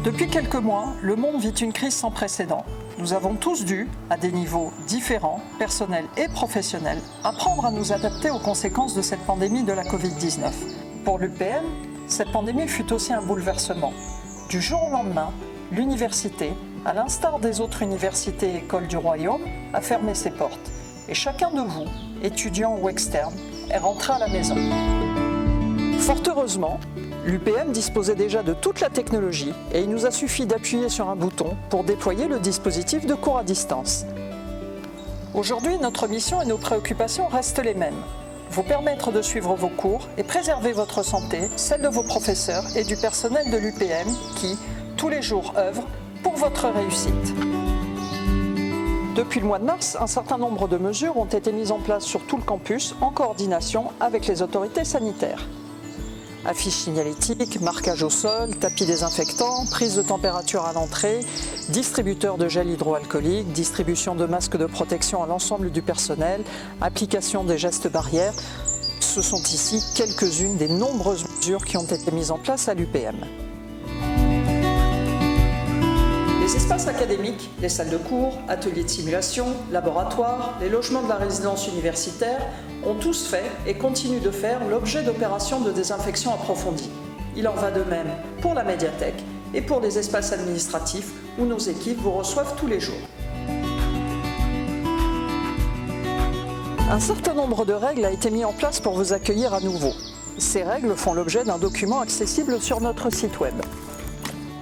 Depuis quelques mois, le monde vit une crise sans précédent. Nous avons tous dû, à des niveaux différents, personnels et professionnels, apprendre à nous adapter aux conséquences de cette pandémie de la Covid-19. Pour l'UPM, cette pandémie fut aussi un bouleversement. Du jour au lendemain, l'université, à l'instar des autres universités et écoles du Royaume, a fermé ses portes. Et chacun de vous, étudiants ou externes, est rentré à la maison. Fort heureusement, l'UPM disposait déjà de toute la technologie et il nous a suffi d'appuyer sur un bouton pour déployer le dispositif de cours à distance. Aujourd'hui, notre mission et nos préoccupations restent les mêmes. Vous permettre de suivre vos cours et préserver votre santé, celle de vos professeurs et du personnel de l'UPM qui, tous les jours, œuvrent pour votre réussite. Depuis le mois de mars, un certain nombre de mesures ont été mises en place sur tout le campus en coordination avec les autorités sanitaires. Affiches signalétiques, marquage au sol, tapis désinfectants, prise de température à l'entrée, distributeur de gel hydroalcoolique, distribution de masques de protection à l'ensemble du personnel, application des gestes barrières. Ce sont ici quelques-unes des nombreuses mesures qui ont été mises en place à l'UPM. Les espaces académiques, les salles de cours, ateliers de simulation, laboratoires, les logements de la résidence universitaire ont tous fait et continuent de faire l'objet d'opérations de désinfection approfondies. Il en va de même pour la médiathèque et pour les espaces administratifs où nos équipes vous reçoivent tous les jours. Un certain nombre de règles a été mis en place pour vous accueillir à nouveau. Ces règles font l'objet d'un document accessible sur notre site web.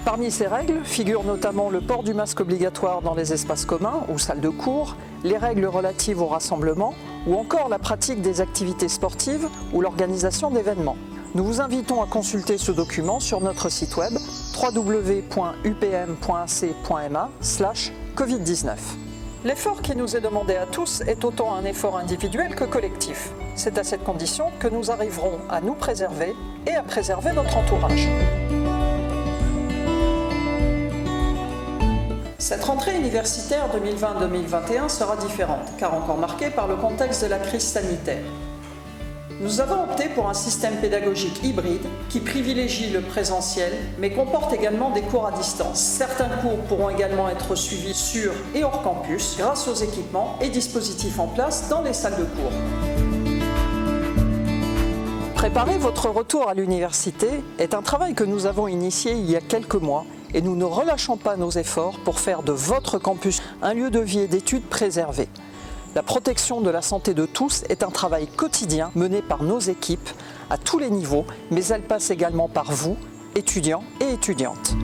Parmi ces règles figurent notamment le port du masque obligatoire dans les espaces communs ou salles de cours, les règles relatives au rassemblement ou encore la pratique des activités sportives ou l'organisation d'événements. Nous vous invitons à consulter ce document sur notre site web www.upm.ac.ma/covid19. L'effort qui nous est demandé à tous est autant un effort individuel que collectif. C'est à cette condition que nous arriverons à nous préserver et à préserver notre entourage. Cette rentrée universitaire 2020-2021 sera différente, car encore marquée par le contexte de la crise sanitaire. Nous avons opté pour un système pédagogique hybride qui privilégie le présentiel, mais comporte également des cours à distance. Certains cours pourront également être suivis sur et hors campus, grâce aux équipements et dispositifs en place dans les salles de cours. Préparer votre retour à l'université est un travail que nous avons initié il y a quelques mois et nous ne relâchons pas nos efforts pour faire de votre campus un lieu de vie et d'études préservé. La protection de la santé de tous est un travail quotidien mené par nos équipes à tous les niveaux, mais elle passe également par vous, étudiants et étudiantes.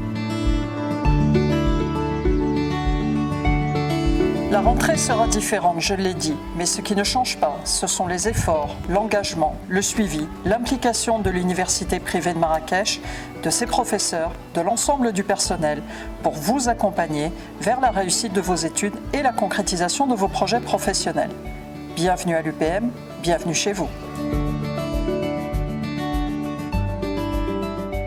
La rentrée sera différente, je l'ai dit, mais ce qui ne change pas, ce sont les efforts, l'engagement, le suivi, l'implication de l'université privée de Marrakech, de ses professeurs, de l'ensemble du personnel, pour vous accompagner vers la réussite de vos études et la concrétisation de vos projets professionnels. Bienvenue à l'UPM, bienvenue chez vous.